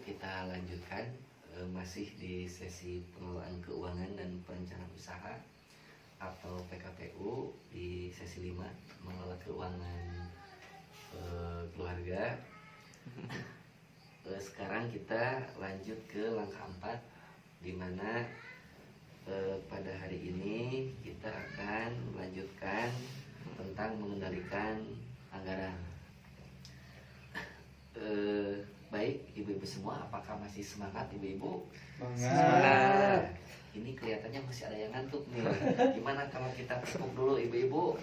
kita lanjutkan masih di sesi pengelolaan keuangan dan perencanaan usaha atau PKPU di sesi 5, mengelola keuangan keluarga. Sekarang kita lanjut ke langkah 4, di mana pada hari ini kita akan melanjutkan tentang mengendalikan anggaran. Baik ibu-ibu semua, apakah masih semangat ibu-ibu? Semangat. Ini kelihatannya masih ada yang ngantuk nih. Gimana kalau kita tepuk dulu ibu-ibu?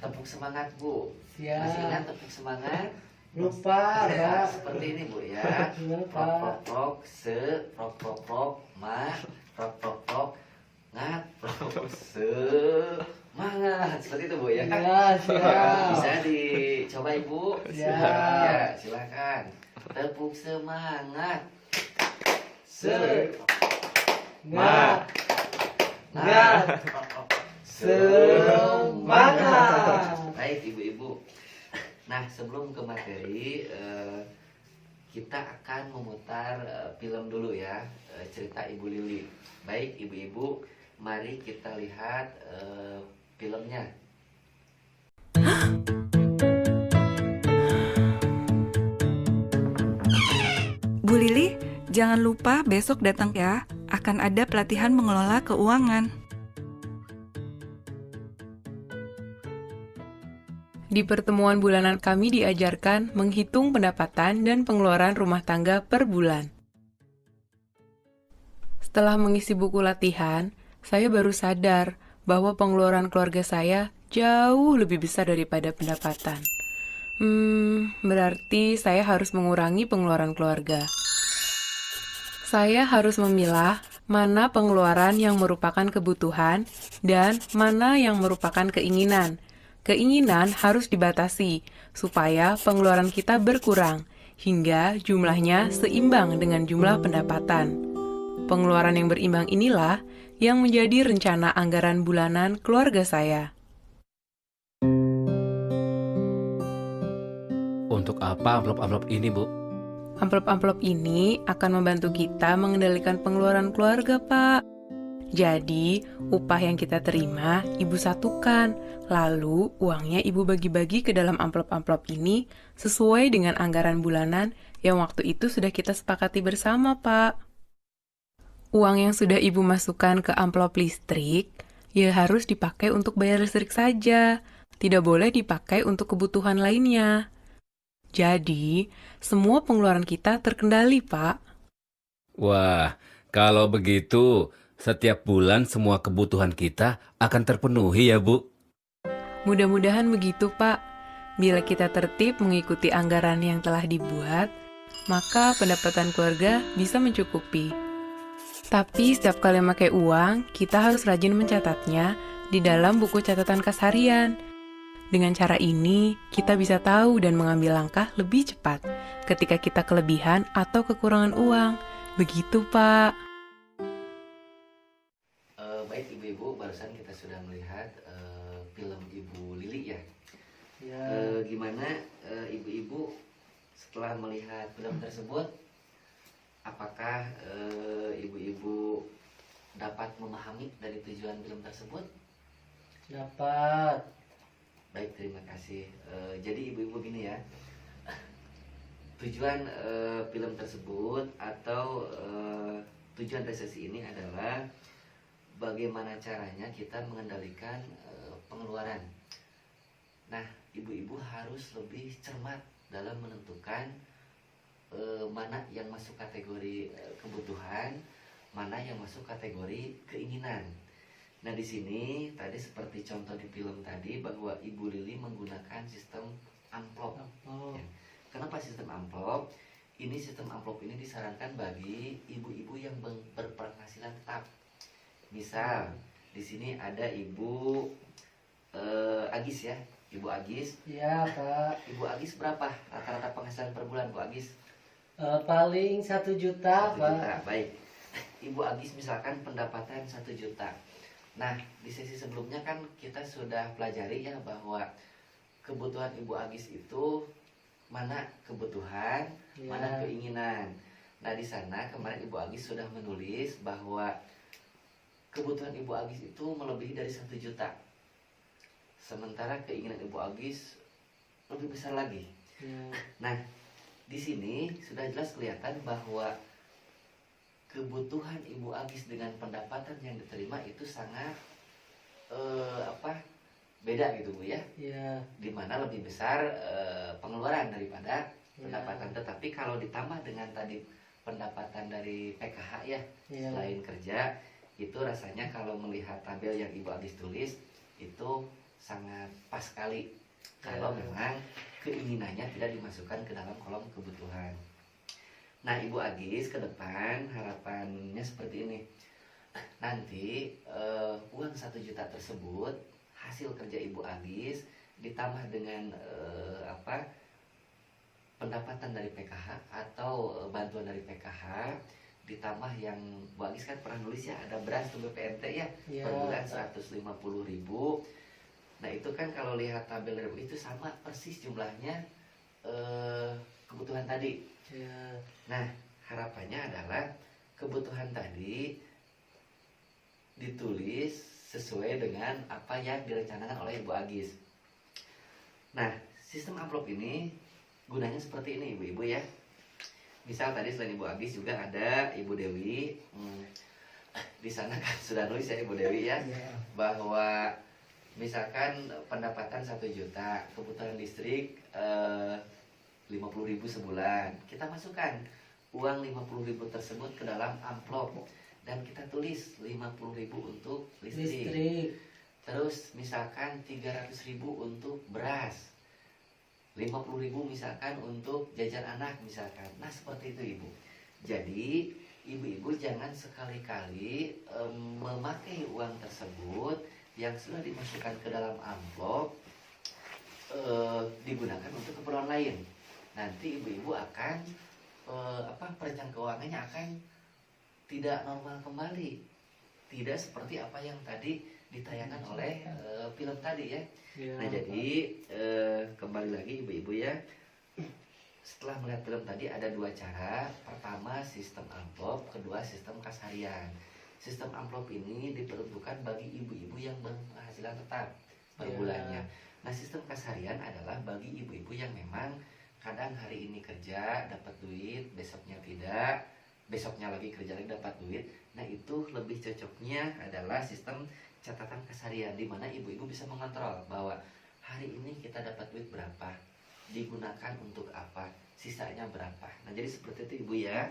Tepuk semangat bu. Siap. Masih ingat tepuk semangat? Lupa, Ya, Pak. seperti ini bu ya. Prok prok prok se, prok prok prok ma, prok prok prok ngat, prok semangat. Seperti itu bu ya. Ya, siap. Bisa dicoba ibu? Siap. Ya, silakan. Tepuk semangat. Ngat. Semangat. Baik ibu-ibu. Nah, sebelum ke materi, kita akan memutar film dulu ya, cerita Ibu Lili. Baik ibu-ibu, mari kita lihat filmnya. Bu Lili, jangan lupa besok datang ya. Akan ada pelatihan mengelola keuangan. Di pertemuan bulanan kami diajarkan menghitung pendapatan dan pengeluaran rumah tangga per bulan. Setelah mengisi buku latihan, saya baru sadar bahwa pengeluaran keluarga saya jauh lebih besar daripada pendapatan. Berarti saya harus mengurangi pengeluaran keluarga. Saya harus memilah mana pengeluaran yang merupakan kebutuhan dan mana yang merupakan keinginan. Keinginan harus dibatasi supaya pengeluaran kita berkurang hingga jumlahnya seimbang dengan jumlah pendapatan. Pengeluaran yang berimbang inilah yang menjadi rencana anggaran bulanan keluarga saya. Untuk apa amplop-amplop ini, Bu? Amplop-amplop ini akan membantu kita mengendalikan pengeluaran keluarga, Pak. Jadi, upah yang kita terima, Ibu satukan. Lalu, uangnya Ibu bagi-bagi ke dalam amplop-amplop ini sesuai dengan anggaran bulanan yang waktu itu sudah kita sepakati bersama, Pak. Uang yang sudah Ibu masukkan ke amplop listrik, ya harus dipakai untuk bayar listrik saja. Tidak boleh dipakai untuk kebutuhan lainnya. Jadi, semua pengeluaran kita terkendali, Pak. Wah, kalau begitu, setiap bulan semua kebutuhan kita akan terpenuhi ya, Bu? Mudah-mudahan begitu, Pak. Bila kita tertib mengikuti anggaran yang telah dibuat, maka pendapatan keluarga bisa mencukupi. Tapi setiap kali memakai uang, kita harus rajin mencatatnya di dalam buku catatan kas harian. Dengan cara ini, kita bisa tahu dan mengambil langkah lebih cepat ketika kita kelebihan atau kekurangan uang. Begitu, Pak. Baik ibu-ibu, barusan kita sudah melihat film Ibu Lili ya. Ya. Gimana ibu-ibu setelah melihat film tersebut, apakah ibu-ibu dapat memahami dari tujuan film tersebut? Dapat. Baik, terima kasih. Jadi ibu-ibu gini ya, tujuan film tersebut atau tujuan dari sesi ini adalah bagaimana caranya kita mengendalikan pengeluaran. Nah, ibu-ibu harus lebih cermat dalam menentukan mana yang masuk kategori kebutuhan, mana yang masuk kategori keinginan. Nah, di sini tadi seperti contoh di film tadi bahwa Ibu Lili menggunakan sistem amplop. Ya. Kenapa sistem amplop? Ini sistem amplop ini disarankan bagi ibu-ibu yang berpenghasilan tetap. Misal di sini ada Ibu Agis ya, Ibu Agis. Ya, Pak. Ibu Agis berapa rata-rata penghasilan per bulan, Bu Agis? Paling 1 juta, 1 Pak. juta, baik. Ibu Agis misalkan pendapatan 1 juta. Nah, di sesi sebelumnya kan kita sudah pelajari ya bahwa kebutuhan Ibu Agis itu mana kebutuhan, Ya. mana keinginan. Nah, di sana kemarin Ibu Agis sudah menulis bahwa kebutuhan Ibu Agis itu melebihi dari 1 juta. Sementara keinginan Ibu Agis lebih besar lagi. Ya. Nah, di sini sudah jelas kelihatan bahwa kebutuhan Ibu Agis dengan pendapatan yang diterima itu sangat beda gitu Bu ya. Ya. Dimana lebih besar pengeluaran daripada Ya. pendapatan. Tetapi kalau ditambah dengan tadi pendapatan dari PKH ya, Ya. selain kerja, itu rasanya kalau melihat tabel yang Ibu Agis tulis itu sangat pas sekali kalau Ya. memang keinginannya tidak dimasukkan ke dalam kolom kebutuhan. Nah, Ibu Agis ke depan harapannya seperti ini. Nanti uang 1 juta tersebut hasil kerja Ibu Agis ditambah dengan pendapatan dari PKH atau bantuan dari PKH, ditambah yang Bu Agis kan pernah nulis ya, ada beras tuh BPNT ya, Ya. per bulan 150.000. Nah, itu kan kalau lihat tabel itu sama persis jumlahnya kebutuhan tadi. Ya. Nah, harapannya adalah kebutuhan tadi ditulis sesuai dengan apa yang direncanakan oleh Ibu Agis. Nah, sistem amplop ini gunanya seperti ini Ibu-ibu ya. Misal tadi selain Ibu Agis juga ada Ibu Dewi. Di sana kan sudah nulis ya Ibu Dewi ya, Ya. bahwa misalkan pendapatan 1 juta, kebutuhan listrik 50.000 sebulan. Kita masukkan uang 50.000 tersebut ke dalam amplop dan kita tulis 50.000 untuk listrik. Listrik. Terus misalkan 300.000 untuk beras, 50.000 misalkan untuk jajan anak misalkan. Nah, seperti itu Ibu. Jadi ibu-ibu jangan sekali-kali memakai uang tersebut yang sudah dimasukkan ke dalam amplop digunakan untuk keperluan lain. Nanti ibu-ibu akan perencanaan keuangannya akan tidak normal kembali, tidak seperti apa yang tadi ditayangkan oleh film tadi ya. Ya. Nah, jadi kembali lagi ibu-ibu ya, setelah melihat film tadi ada 2 cara. Pertama sistem amplop, kedua sistem kas harian. Sistem amplop ini diperuntukkan bagi ibu-ibu yang berpenghasilan tetap per Ya. bulannya. Nah, sistem kas harian adalah bagi ibu-ibu yang memang kadang hari ini kerja dapat duit, besoknya tidak, besoknya lagi kerja lagi dapat duit. Nah, itu lebih cocoknya adalah sistem catatan kas harian, di mana ibu-ibu bisa mengontrol bahwa hari ini kita dapat duit berapa, digunakan untuk apa, sisanya berapa. Nah, jadi seperti itu Ibu ya.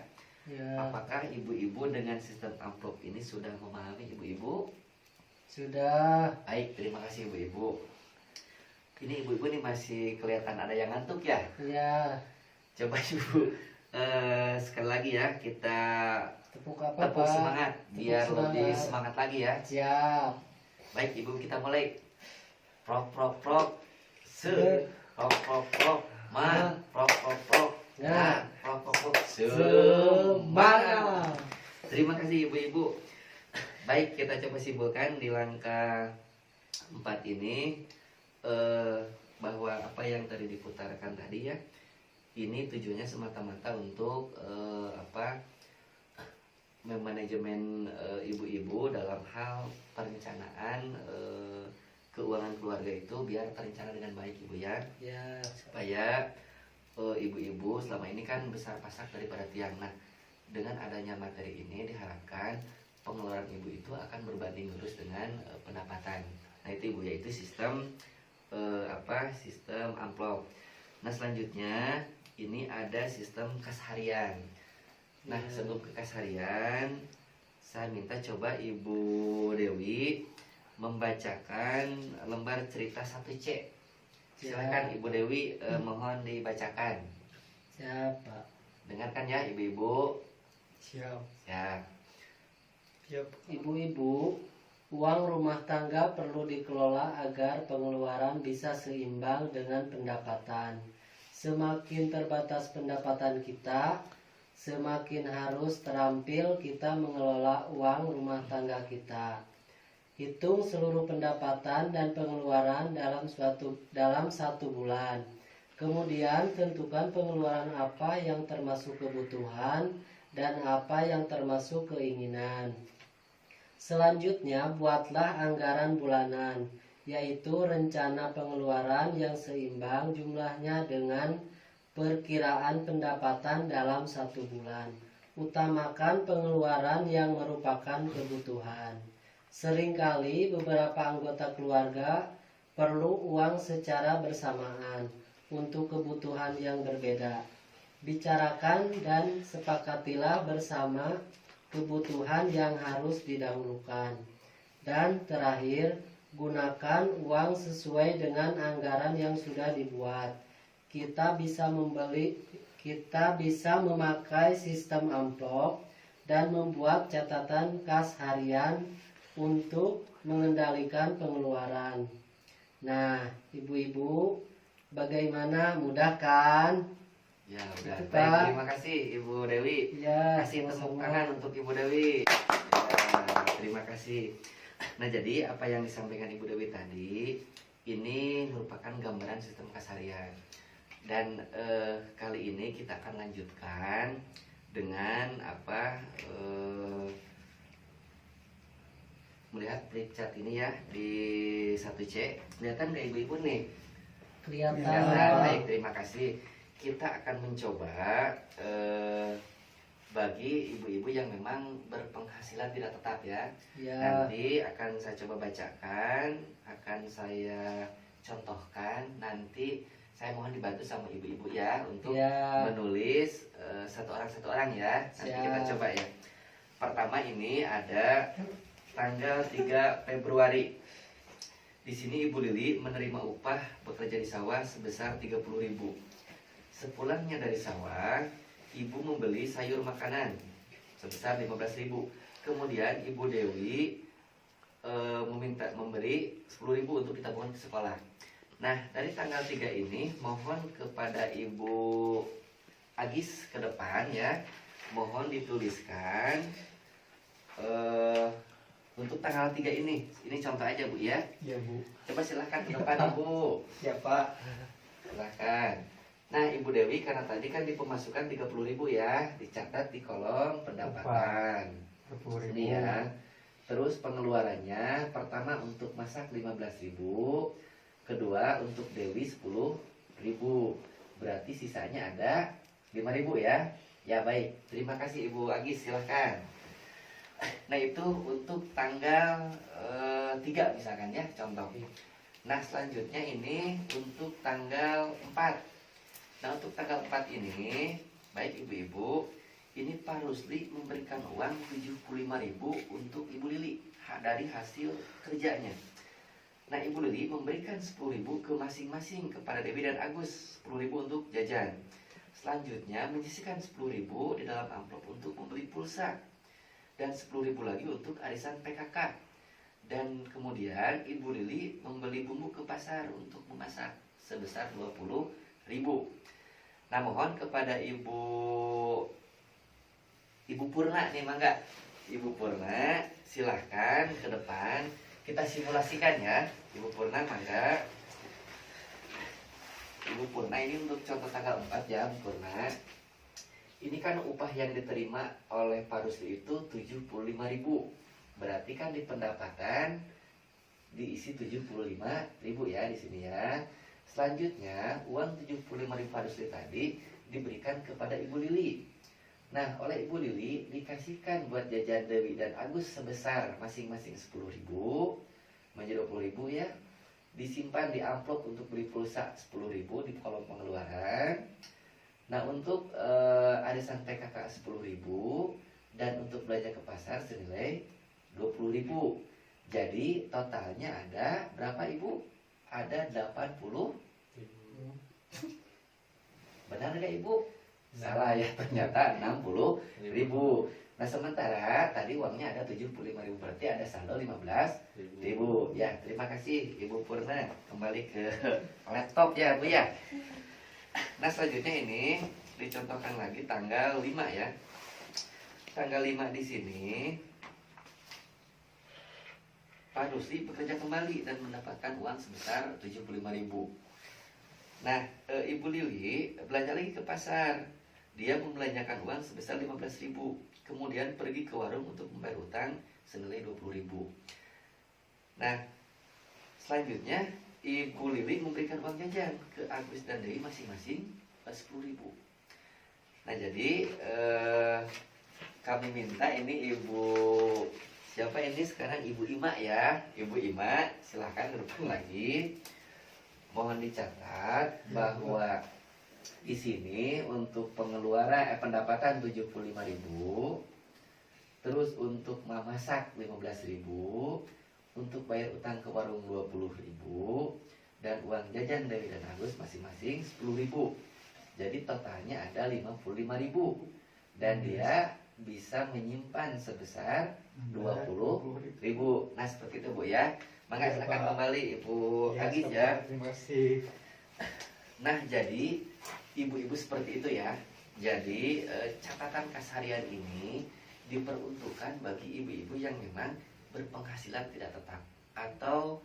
Ya. Apakah ibu-ibu dengan sistem amplop ini sudah memahami ibu-ibu? Sudah. Baik, terima kasih ibu-ibu. Ini ibu-ibu nih masih kelihatan ada yang ngantuk ya. Ya. Coba Ibu sekali lagi ya, kita Tepuk apa, tepuk Pak? semangat biar Tepuk lebih semangat. semangat lagi ya. Siap. Baik Ibu, kita mulai. Prok prok prok se, prok prok prok ma, prok prok prok Ya. prok prok prok Semangat. Terima kasih ibu-ibu. Baik, kita coba simpulkan di langkah 4 ini bahwa apa yang tadi diputarkan tadi ya, ini tujuannya semata-mata untuk memanajemen ibu-ibu dalam hal perencanaan keuangan keluarga itu biar terencana dengan baik Ibu ya, Ya. supaya ibu-ibu selama ini kan besar pasak daripada tiang. Nah, dengan adanya materi ini diharapkan pengeluaran ibu itu akan berbanding lurus dengan pendapatan. Nah, itu Ibu, yaitu sistem sistem amplop. Nah, selanjutnya ini ada sistem kas harian. Nah, sebelum ke kas harian, saya minta coba Ibu Dewi membacakan lembar cerita 1C. Silakan Ibu Dewi, mohon dibacakan. Siap, Pak. Dengarkan ya ibu-ibu. Siap. Ya. Ibu-ibu, uang rumah tangga perlu dikelola agar pengeluaran bisa seimbang dengan pendapatan. Semakin terbatas pendapatan kita, semakin harus terampil kita mengelola uang rumah tangga kita. Hitung seluruh pendapatan dan pengeluaran dalam satu bulan. Kemudian tentukan pengeluaran apa yang termasuk kebutuhan dan apa yang termasuk keinginan. Selanjutnya buatlah anggaran bulanan, yaitu rencana pengeluaran yang seimbang jumlahnya dengan perkiraan pendapatan dalam 1 bulan. Utamakan pengeluaran yang merupakan kebutuhan. Seringkali beberapa anggota keluarga perlu uang secara bersamaan untuk kebutuhan yang berbeda. Bicarakan dan sepakatilah bersama kebutuhan yang harus didahulukan. Dan terakhir, gunakan uang sesuai dengan anggaran yang sudah dibuat. Kita bisa memakai sistem amplop dan membuat catatan kas harian untuk mengendalikan pengeluaran. Nah, ibu-ibu, bagaimana? Mudah kan? Ya, udah. Itu, Baik, Pak. terima kasih Ibu Dewi. Ya, Kasih tepuk sama-sama. tangan untuk Ibu Dewi. Ya, terima kasih. Nah, jadi apa yang disampaikan Ibu Dewi tadi ini merupakan gambaran sistem kas harian. Dan kali ini kita akan lanjutkan dengan melihat flipchart ini ya di 1C. Kelihatan nggak ibu-ibu nih? Kelihatan. Baik, terima kasih. Kita akan mencoba bagi ibu-ibu yang memang berpenghasilan tidak tetap ya. Ya. Nanti akan saya coba bacakan, akan saya contohkan. Nanti saya mohon dibantu sama ibu-ibu ya untuk Ya. menulis satu orang ya. Nanti Siap. kita coba ya. Pertama ini ada tanggal 3 Februari. Di sini Ibu Lili menerima upah bekerja di sawah sebesar 30.000. Sepulangnya dari sawah, Ibu membeli sayur makanan sebesar 15.000. Kemudian Ibu Dewi memberi 10.000 untuk ditabungkan ke sekolah. Nah, dari tanggal 3 ini mohon kepada Ibu Agis ke depan ya, mohon dituliskan untuk tanggal 3 ini contoh aja Bu ya. Ya, Bu. Coba silahkan ke depan Ibu. Ya, Pak. Silahkan. Nah, Ibu Dewi karena tadi kan di pemasukan 30.000 ya, dicatat di kolom pendapatan. Ini ya. Terus pengeluarannya pertama untuk masak 15.000, kedua untuk Dewi 10.000. Berarti sisanya ada 5.000 ya. Ya baik, terima kasih Ibu Agis, silahkan. Nah itu untuk tanggal 3 misalkan ya contoh. Nah selanjutnya ini untuk tanggal 4. Nah untuk tanggal 4 ini, baik ibu-ibu, ini Pak Rusli memberikan uang 75.000 untuk Ibu Lili dari hasil kerjanya. Nah Ibu Lili memberikan 10.000 ke masing-masing kepada Dewi dan Agus, 10.000 untuk jajan. Selanjutnya menyisihkan 10.000 di dalam amplop untuk membeli pulsa dan 10.000 lagi untuk arisan PKK. Dan kemudian Ibu Lili membeli bumbu ke pasar untuk memasak sebesar 20.000. Nah mohon kepada Ibu Purna nih mangga. Ibu Purna silahkan ke depan. Kita simulasikan ya. Ibu Purna mangga. Ibu Purna ini untuk contoh tanggal 4 ya Bu Purna. Ini kan upah yang diterima oleh Pak Rusli itu 75.000. Berarti kan di pendapatan diisi 75.000 ya di sini ya. Selanjutnya uang 75.000 Pak Rusli tadi diberikan kepada Ibu Lili. Nah oleh Ibu Lili dikasihkan buat jajan Dewi dan Agus sebesar masing-masing 10.000 menjadi 20.000 ya. Disimpan di amplop untuk beli pulsa 10.000 di kolom pengeluaran. Nah untuk arisan PKK 10.000 dan untuk belanja ke pasar senilai 20.000. Jadi totalnya ada berapa Ibu? Ada 80.000. Benar nggak Ibu? Salah ya, ternyata 60.000. Nah sementara tadi uangnya ada 75.000, berarti ada saldo 15.000. Ya terima kasih Ibu Purna. Kembali ke laptop ya Bu ya. Nah selanjutnya ini dicontohkan lagi tanggal 5 ya. Tanggal 5 di sini Pak Rusli bekerja kembali dan mendapatkan uang sebesar 75.000. Nah, Ibu Lili belanja lagi ke pasar. Dia membelanjakan uang sebesar 15.000. Kemudian pergi ke warung untuk membayar utang senilai 20.000. Nah, selanjutnya Ibu Lili memberikan uang jajan ke Agus dan Dewi masing-masing 10.000. Nah, jadi kami minta ini Ibu siapa ini sekarang, Ibu Ima ya. Ibu Ima silahkan ke depan lagi. Mohon dicatat bahwa di sini untuk pengeluaran pendapatan 75.000, terus untuk memasak 15.000, untuk bayar utang ke warung 20.000, dan uang jajan Dewi dan Agus masing-masing 10.000. Jadi totalnya ada 55.000, dan dia bisa menyimpan sebesar 20.000. Nah, seperti itu Bu ya. Maka silakan kembali Ibu Agis ya. Terima kasih. Nah, jadi ibu-ibu seperti itu ya. Jadi catatan kas harian ini diperuntukkan bagi ibu-ibu yang memang berpenghasilan tidak tetap, atau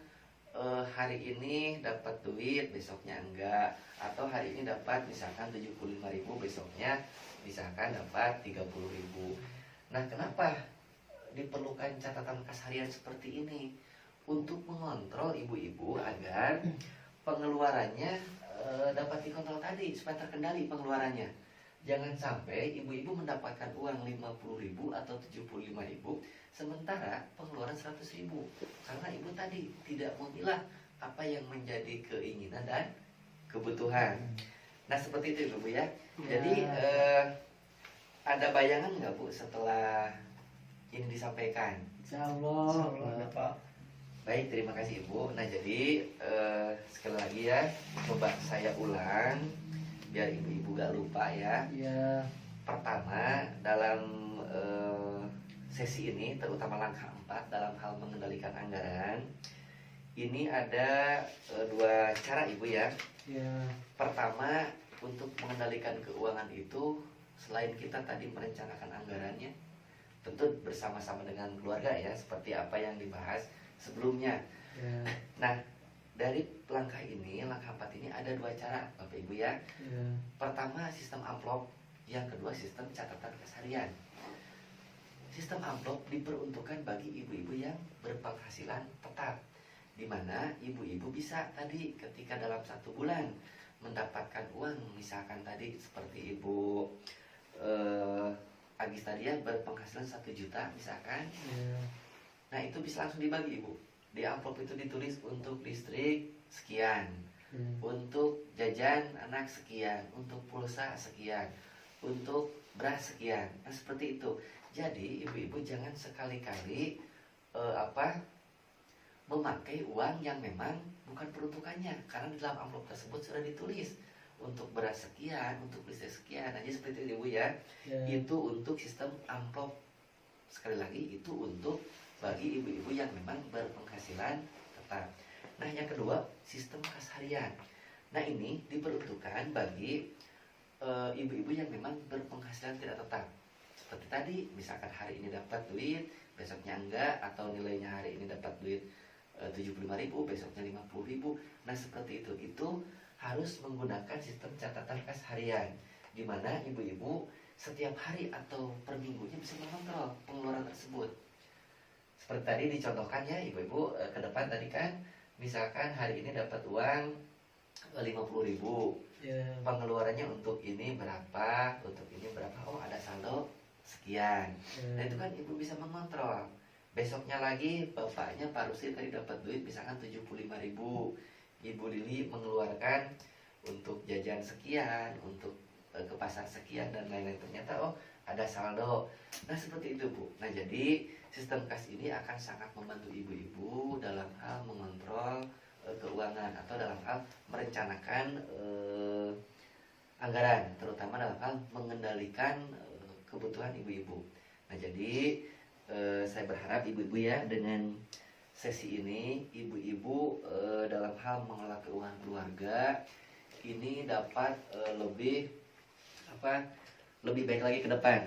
hari ini dapat duit besoknya enggak, atau hari ini dapat misalkan 75.000 besoknya misalkan dapat 30.000. Nah, kenapa diperlukan catatan kas harian seperti ini? Untuk mengontrol ibu-ibu agar pengeluarannya dapat dikontrol tadi, supaya terkendali pengeluarannya. Jangan sampai ibu-ibu mendapatkan uang 50.000 atau 75.000 sementara pengeluaran 100.000, karena ibu tadi tidak memilah apa yang menjadi keinginan dan kebutuhan. Nah, seperti itu Bu ya. Jadi ada bayangan nggak Bu setelah ini disampaikan? Insya Allah, Pak. Baik, terima kasih Ibu. Nah, jadi sekali lagi ya, coba saya ulang biar ibu-ibu gak lupa ya. Ya. Pertama, dalam sesi ini, terutama langkah 4 dalam hal mengendalikan anggaran, ini ada 2 cara Ibu ya. Ya. Pertama, untuk mengendalikan keuangan itu, selain kita tadi merencanakan anggarannya, tentu bersama-sama dengan keluarga ya, seperti apa yang dibahas sebelumnya. Ya. Nah, dari langkah ini, langkah 4 ini ada 2 cara Bapak Ibu ya. Ya. Pertama, sistem amplop. Yang kedua, sistem catatan kas harian. Sistem amplop diperuntukkan bagi ibu-ibu yang berpenghasilan tetap, di mana ibu-ibu bisa tadi ketika dalam 1 bulan mendapatkan uang, misalkan tadi seperti Ibu Agis tadi ya, berpenghasilan 1 juta misalkan. Ya. Nah, itu bisa langsung dibagi Ibu. Di amplop itu ditulis untuk listrik sekian, untuk jajan anak sekian, untuk pulsa sekian, untuk beras sekian. Nah, seperti itu. Jadi ibu-ibu jangan sekali-kali memakai uang yang memang bukan peruntukannya, karena di dalam amplop tersebut sudah ditulis untuk beras sekian, untuk listrik sekian. Nah, jadi seperti itu Ibu ya. Ya. Itu untuk sistem amplop. Sekali lagi, itu untuk bagi ibu-ibu yang memang berpenghasilan tetap. Nah, yang kedua, sistem kas harian. Nah, ini diperuntukkan bagi ibu-ibu yang memang berpenghasilan tidak tetap. Seperti tadi, misalkan hari ini dapat duit, besoknya enggak, atau nilainya hari ini dapat duit 75.000, besoknya 50.000. Nah, seperti itu. Itu harus menggunakan sistem catatan kas harian, di mana ibu-ibu setiap hari atau per minggunya bisa mengontrol pengeluaran tersebut. Seperti tadi dicontohkan ya ibu-ibu ke depan tadi kan, misalkan hari ini dapat uang 50.000, Ya. pengeluarannya untuk ini berapa, untuk ini berapa, oh ada saldo sekian. Nah, itu kan ibu bisa mengontrol. Besoknya lagi bapaknya Pak Rusli tadi dapat duit misalkan 75.000, Ibu Lili mengeluarkan untuk jajan sekian, untuk ke pasar sekian dan lain-lain, ternyata oh ada saldo. Nah, seperti itu Bu. Nah, jadi sistem kas ini akan sangat membantu ibu-ibu dalam hal mengontrol keuangan, atau dalam hal merencanakan anggaran, terutama dalam hal mengendalikan kebutuhan ibu-ibu. Nah, jadi saya berharap ibu-ibu ya, dengan sesi ini ibu-ibu dalam hal mengelola keuangan keluarga ini dapat lebih baik lagi ke depan.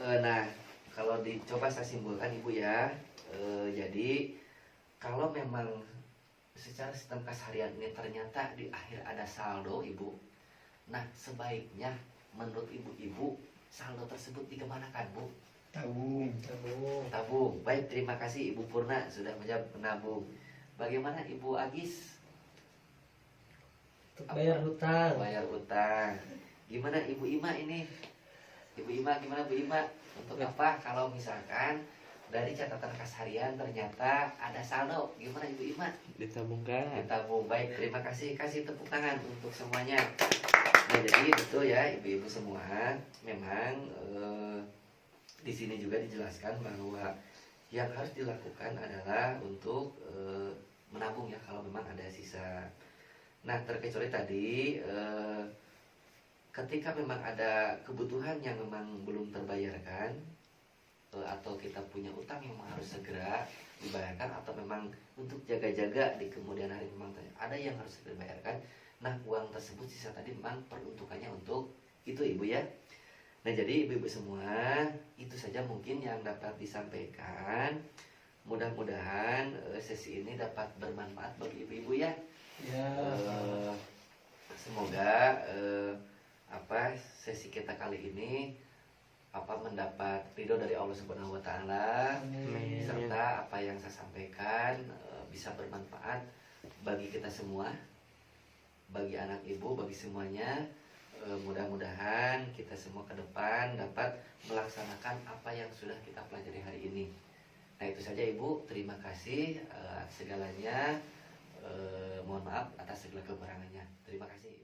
Nah, kalau dicoba saya simpulkan Ibu ya, jadi kalau memang secara sistem kas harian ini ternyata di akhir ada saldo ibu. Nah sebaiknya menurut ibu-ibu saldo tersebut dikemanakan bu? Tabung. Tabung. Baik, terima kasih Ibu Purna sudah menjawab menabung. Bagaimana Ibu Agis? Untuk bayar hutang. Bayar utang. Gimana Ibu Ima ini? Ibu Ima gimana Bu Ima? Untuk apa kalau misalkan dari catatan kas harian ternyata ada saldo, gimana Ibu Ima? Ditabungkan. Ditabung. Baik, terima kasih. Kasih tepuk tangan untuk semuanya. Nah, jadi betul ya ibu-ibu semua, memang di sini juga dijelaskan bahwa yang harus dilakukan adalah untuk menabung ya kalau memang ada sisa. Nah, terkecuali tadi ketika memang ada kebutuhan yang memang belum terbayarkan atau kita punya utang yang memang harus segera dibayarkan atau memang untuk jaga-jaga di kemudian hari memang ada yang harus segera dibayarkan. Nah, uang tersebut sisa tadi memang peruntukannya untuk itu Ibu ya. Nah, jadi ibu-ibu semua, itu saja mungkin yang dapat disampaikan. Mudah-mudahan sesi ini dapat bermanfaat bagi ibu-ibu ya. Ya. Semoga sesi kita kali ini mendapat ridho dari Allah Subhanahu wa taala, serta apa yang saya sampaikan bisa bermanfaat bagi kita semua, bagi anak ibu, bagi semuanya. Mudah-mudahan kita semua ke depan dapat melaksanakan apa yang sudah kita pelajari hari ini. Nah, itu saja Ibu, terima kasih segalanya. Mohon maaf atas segala kekurangannya. Terima kasih.